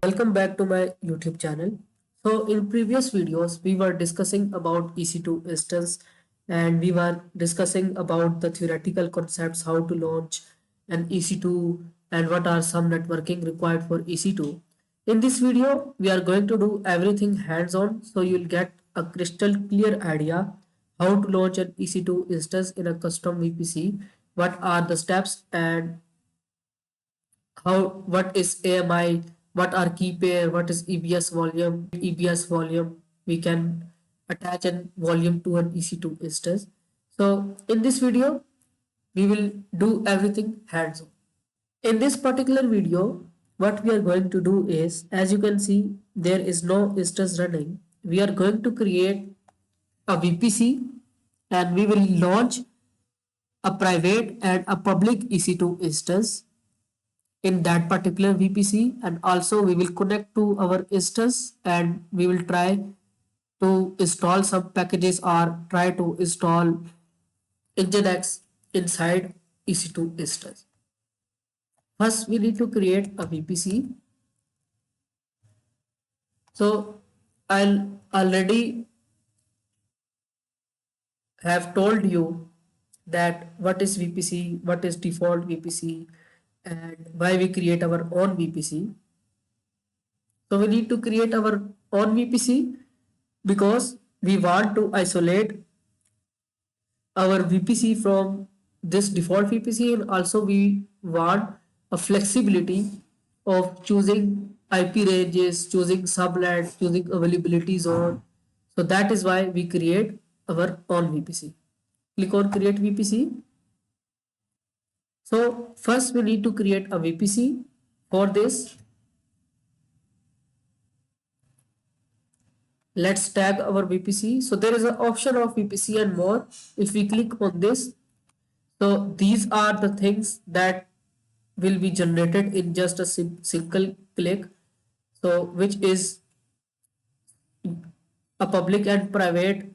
Welcome back to my YouTube channel. So in previous videos, we were discussing about EC2 instance and we were discussing about the theoretical concepts, how to launch an EC2 and what are some networking required for EC2. In this video, we are going to do everything hands-on so you'll get a crystal clear idea how to launch an EC2 instance in a custom VPC, what are the steps and what is AMI, what are key pair, what is EBS volume, we can attach a volume to an EC2 instance. So in this video, we will do everything hands-on. In this particular video, what we are going to do is, as you can see, there is no instance running. We are going to create a VPC and we will launch a private and a public EC2 instance in that particular VPC, and also we will connect to our instance and we will try to install some packages or try to install Nginx inside EC2 instance. First we need to create a VPC. So I'll already have told you that what is VPC, what is default VPC, and why we create our own VPC. So we need to create our own VPC because we want to isolate our VPC from this default VPC, and also we want a flexibility of choosing IP ranges, choosing subnet, choosing availability zone. So that is why we create our own VPC. Click on create VPC. So first we need to create a VPC. For this, let's tag our VPC. So there is an option of VPC and more. If we click on this, so these are the things that will be generated in just a single click. So which is a public and private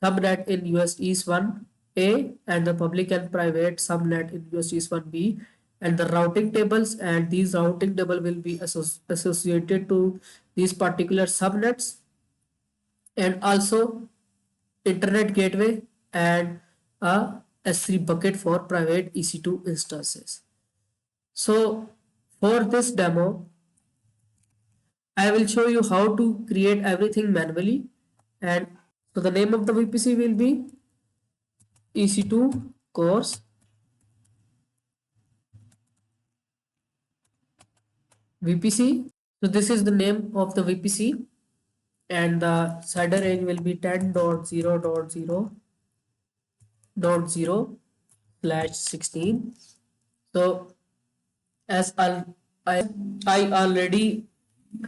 subnet in US East 1A and the public and private subnet in US East 1B, and the routing tables, and these routing table will be associated to these particular subnets, and also internet gateway and a S3 bucket for private EC2 instances. So for this demo, I will show you how to create everything manually. And so the name of the VPC will be EC2 course VPC. So this is the name of the VPC, and the CIDR range will be 10.0.0.0/16. So as I already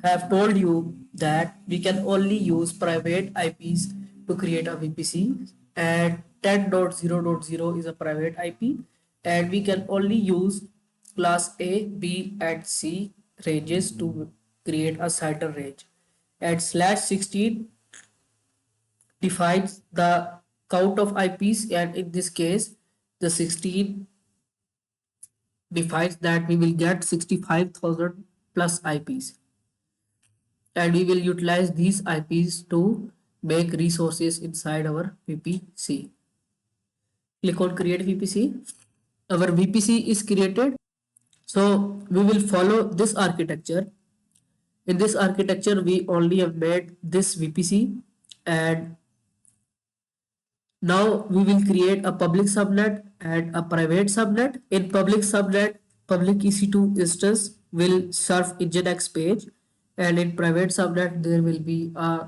have told you that we can only use private IPs to create a VPC, and 10.0.0 is a private IP, and we can only use class A, B and C ranges to create a CIDR range, and /16 defines the count of IPs, and in this case the 16 defines that we will get 65,000 plus IPs, and we will utilize these IPs to make resources inside our VPC. Click on create VPC. Our VPC is created. So we will follow this architecture. In this architecture, we only have made this VPC, and now we will create a public subnet and a private subnet. In public subnet, public EC2 instance will serve Nginx page, and in private subnet there will be a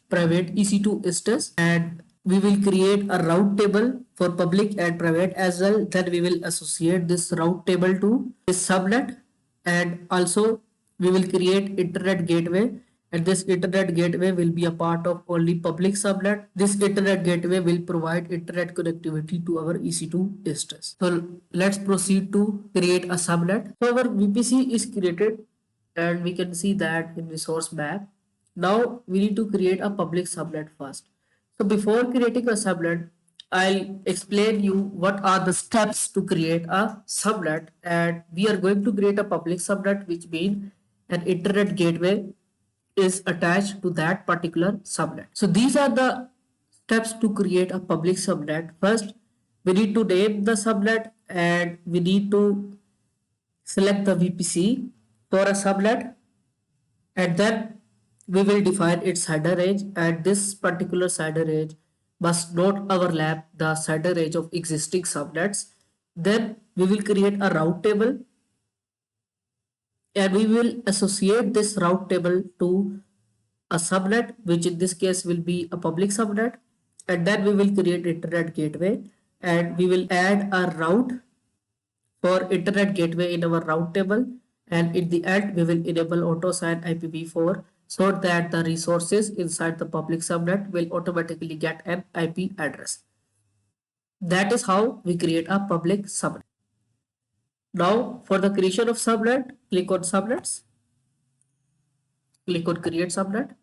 private EC2 instance, and we will create a route table for public and private as well. Then we will associate this route table to this subnet, and also we will create internet gateway, and this internet gateway will be a part of only public subnet. This internet gateway will provide internet connectivity to our EC2 instance. So let's proceed to create a subnet. So our VPC is created, and we can see that in resource map. Now we need to create a public subnet first. So before creating a subnet, I'll explain you what are the steps to create a subnet, and we are going to create a public subnet, which means an internet gateway is attached to that particular subnet. So these are the steps to create a public subnet. First, we need to name the subnet and we need to select the VPC for a subnet, and then we will define its header range, and this particular header range must not overlap the header range of existing subnets. Then we will create a route table and we will associate this route table to a subnet, which in this case will be a public subnet, and then we will create internet gateway and we will add a route for internet gateway in our route table, and in the end we will enable auto sign IPv4 so that the resources inside the public subnet will automatically get an IP address. That is how we create a public subnet. Now for the creation of subnet, click on subnets, click on create subnet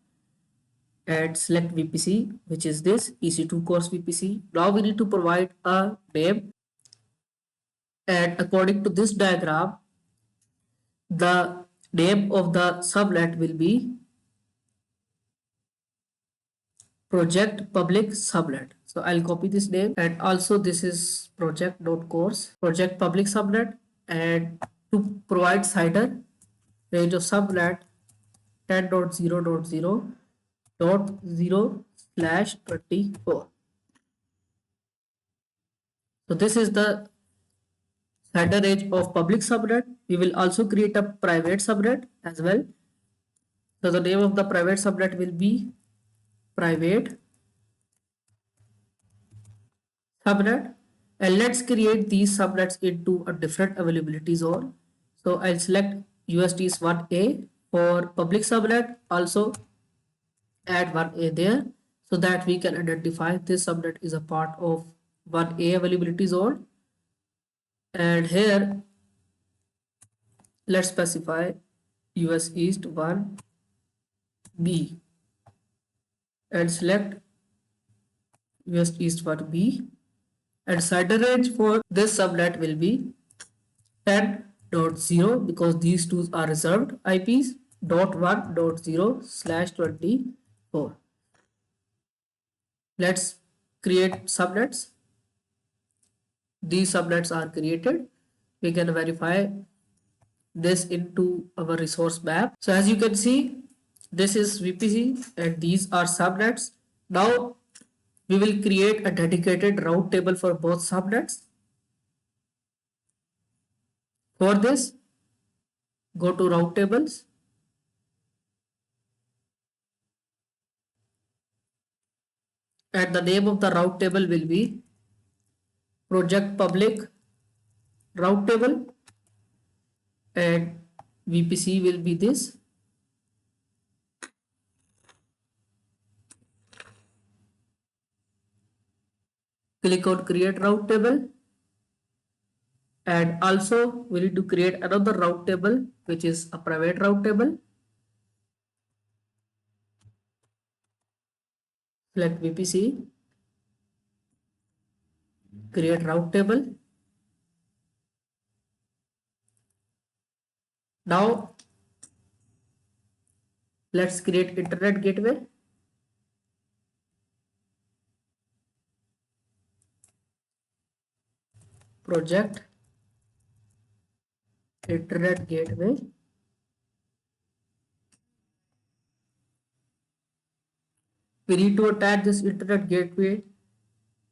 and select VPC, which is this EC2 course VPC. Now we need to provide a name, and according to this diagram, the name of the subnet will be project public subnet. So I'll copy this name, and also this is project.course project public subnet, and to provide CIDR range of subnet 10.0.0.0/24. So this is the header range of public subnet. We will also create a private subnet as well. So the name of the private subnet will be private subnet, and let's create these subnets into a different availability zone. So I'll select USDs 1A for public subnet, also add 1A there so that we can identify this subnet is a part of 1A availability zone. And here let's specify US East 1B and select US East 1B, and CIDR range for this subnet will be 10.0 because these two are reserved IPs, .1.0/24. Let's create subnets. These subnets are created. We can verify this into our resource map. So as you can see, this is VPC and these are subnets. Now we will create a dedicated route table for both subnets. For this, go to route tables and the name of the route table will be project public route table, and VPC will be this. Click on create route table, and also we need to create another route table which is a private route table. Select VPC, create route table. Now let's create internet gateway. Project internet gateway. We need to attach this internet gateway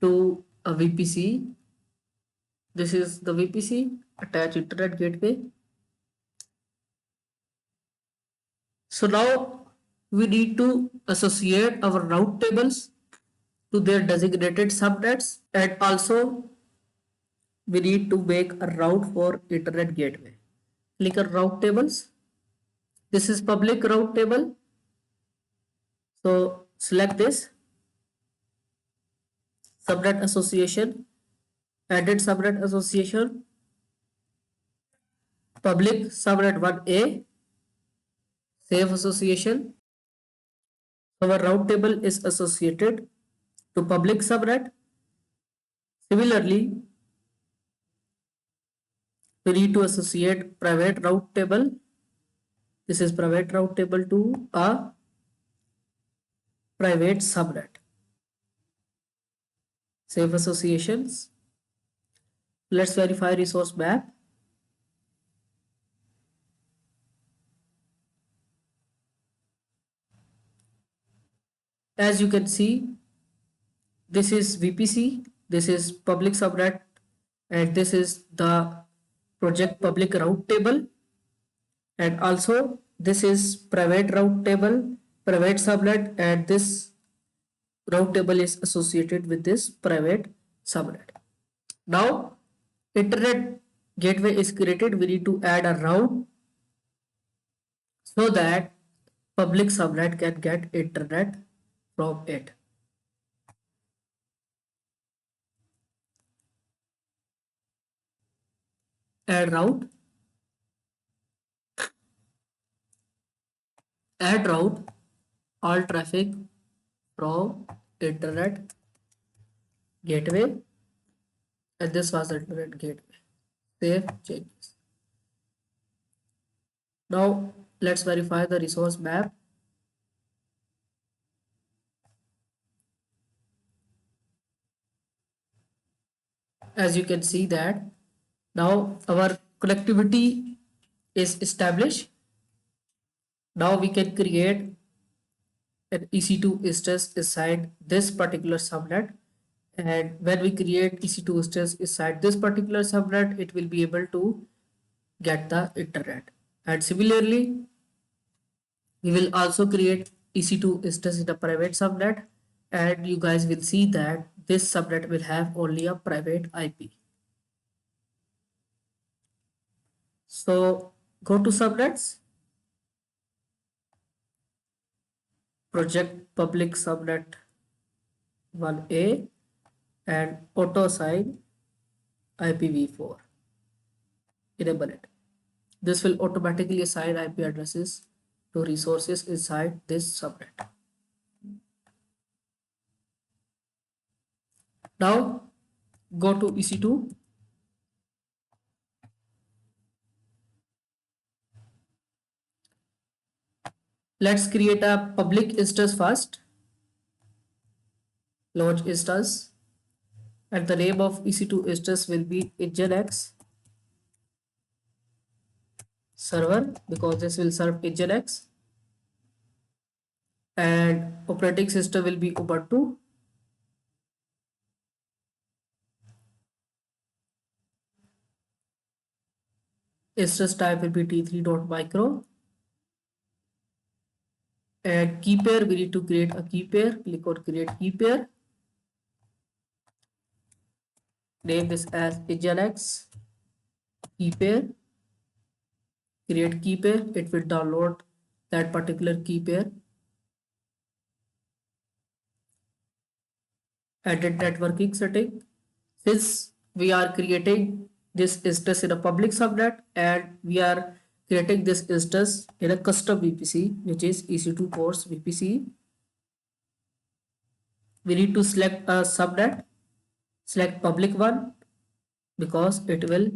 to a VPC. This is the VPC, attach internet gateway. So now we need to associate our route tables to their designated subnets, and also we need to make a route for internet gateway. Click on route tables. This is public route table. So select this subnet association, added subnet association, public subnet 1A, save association. Our route table is associated to public subnet. Similarly, we need to associate private route table This is private route table to a private subnet. Save associations. Let's verify resource map. As you can see, this is VPC, this is public subnet, and this is the project public route table. And also this is private route table, private subnet, and this route table is associated with this private subnet. Now internet gateway is created. We need to add a route so that public subnet can get internet from it. Add route. Add route all traffic from internet gateway, and this was the internet gateway. Save changes. Now let's verify the resource map. As you can see that now our connectivity is established. Now we can create an EC2 instance inside this particular subnet, and when we create EC2 instance inside this particular subnet, it will be able to get the internet. And similarly, we will also create EC2 instance in a private subnet, and you guys will see that this subnet will have only a private IP. So go to subnets, project public subnet 1A, and auto assign IPv4. Enable it. This will automatically assign IP addresses to resources inside this subnet. Now go to EC2. Let's create a public instance first. Launch instance, and the name of EC2 instance will be Nginx server, because this will serve Nginx, and operating system will be Ubuntu. Instance type will be t3.micro, and key pair, we need to create a key pair. Click on create key pair. Name this as Nginx key pair. Create key pair. It will download that particular key pair. Edit networking setting. Since we are creating this instance in a public subnet, and we are creating this instance in a custom VPC, which is EC2 ports VPC, we need to select a subnet. Select public one, because it will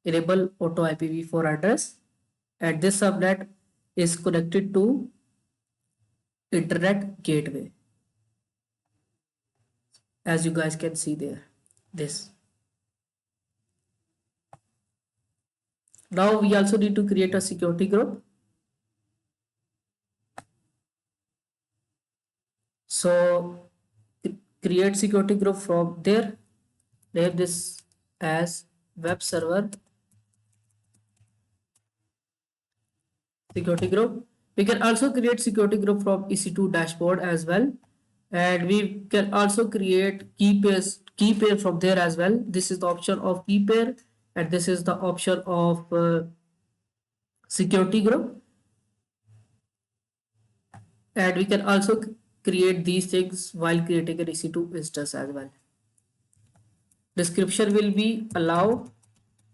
enable auto IPv4 address, and this subnet is connected to internet gateway, as you guys can see there. This. Now we also need to create a security group. So create security group from there. Name this as web server security group. We can also create security group from EC2 dashboard as well, and we can also create key pair from there as well. This is the option of key pair, and this is the option of security group, and we can also create these things while creating an EC2 instance as well. Description will be allow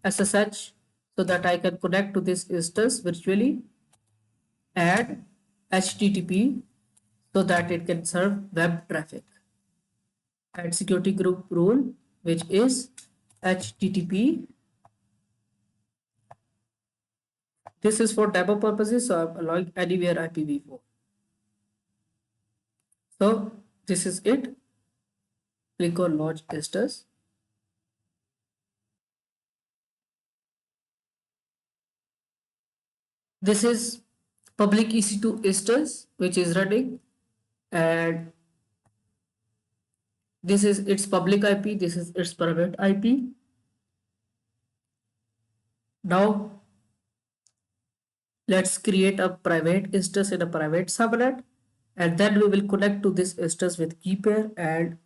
SSH so that I can connect to this instance virtually. Add HTTP so that it can serve web traffic. Add security group rule, which is HTTP. This is for demo purposes, so I'm allowing anywhere IPv4. So this is it. Click on launch Estes. This is public EC2 Estes which is running, and this is its public IP, this is its private IP. Now let's create a private instance in a private subnet, and then we will connect to this instance with key pair and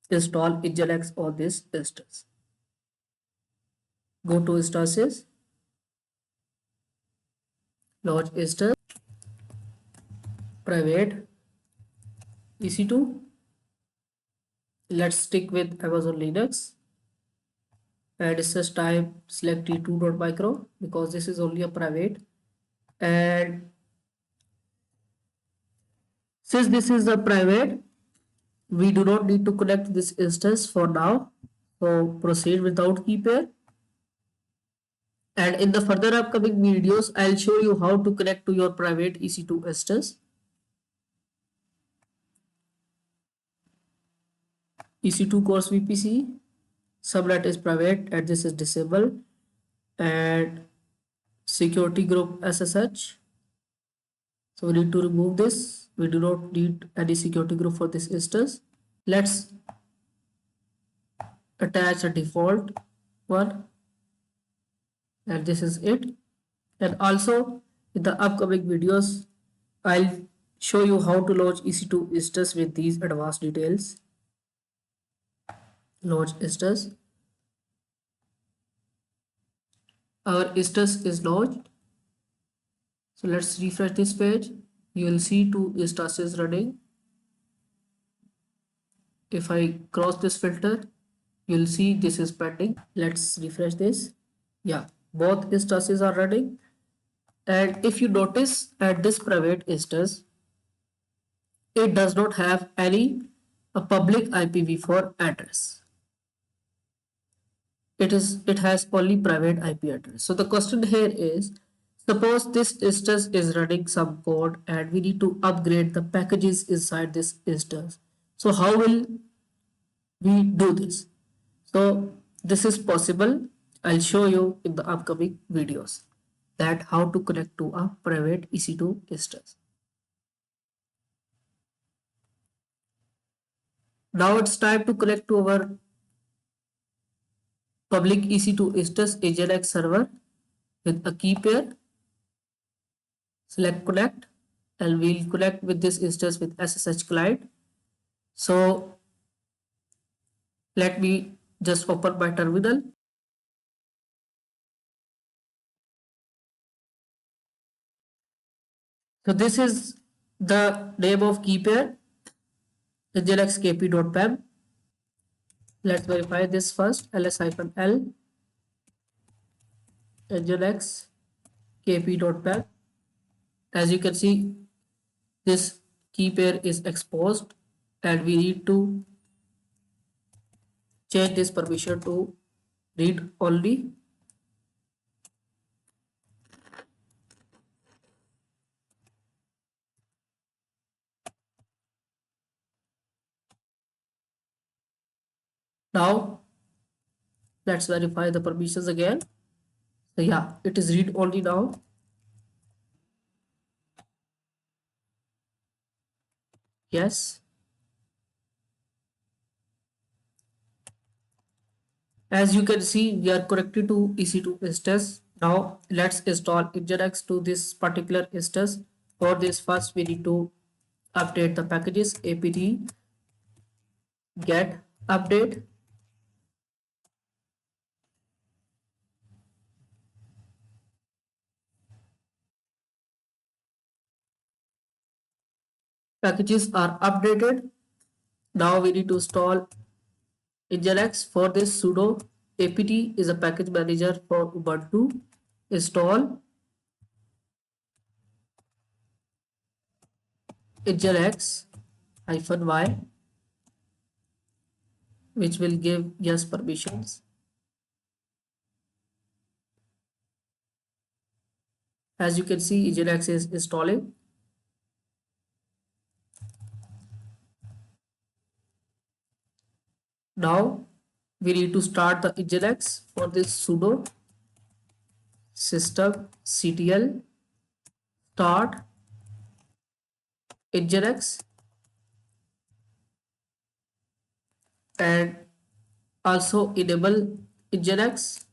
install Nginx on this instance. Go to instances, launch instance, private EC2. Let's stick with Amazon Linux, and instance type select t2.micro because this is only a private. And since this is a private, we do not need to connect this instance for now. So proceed without key pair. And in the further upcoming videos, I'll show you how to connect to your private EC2 instance. EC2 course VPC, subnet is private and this is disabled, and security group SSH. So we need to remove this. We do not need any security group for this instance. Let's attach a default one, and this is it. And also in the upcoming videos, I'll show you how to launch EC2 instance with these advanced details. Launch instance. Our instance is launched. So let's refresh this page. You will see 2 instances running. If I cross this filter, you'll see this is pending. Let's refresh this. Yeah, both instances are running. And if you notice at this private instance, it does not have any a public IPv4 address. It has only private IP address. So the question here is, suppose this instance is running some code and we need to upgrade the packages inside this instance. So how will we do this? So this is possible. I'll show you in the upcoming videos that how to connect to a private EC2 instance. Now it's time to connect to our public EC2 instance Nginx server with a key pair. Select connect, and we'll connect with this instance with SSH client. So let me just open my terminal. So this is the name of key pair, nginx-kp.pem. Let's verify this first. ls-l nginx-kp.pem. As you can see, this key pair is exposed, and we need to change this permission to read only. Now let's verify the permissions again. So yeah, it is read only now. Yes. As you can see, we are connected to EC2 instance. Now let's install Nginx to this particular instance. For this, first we need to update the packages. apt get update. Packages are updated. Now we need to install Nginx. For this, sudo apt is a package manager for Ubuntu. Install Nginx -y, which will give yes permissions. As you can see, Nginx is installing. Now we need to start the Nginx. For this, sudo systemctl start Nginx, and also enable Nginx.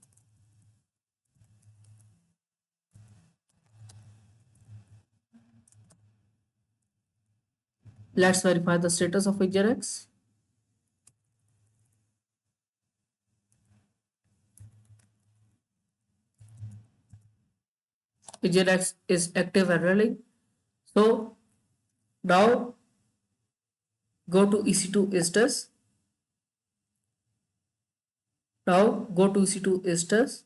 Let's verify the status of Nginx. Nginx is active and running. So now go to EC2 instance. Now go to EC2 instance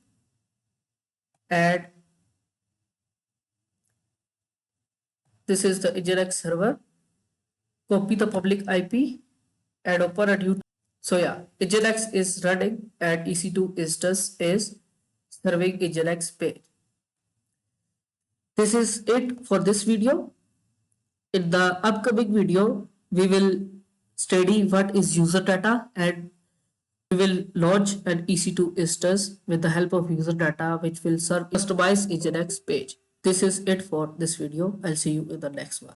and this is the Nginx server. Copy the public IP and open a new. So yeah, Nginx is running and EC2 instance is serving Nginx page. This is it for this video. In the upcoming video, we will study what is user data, and we will launch an EC2 instance with the help of user data, which will serve customized Nginx page. This is it for this video. I'll see you in the next one.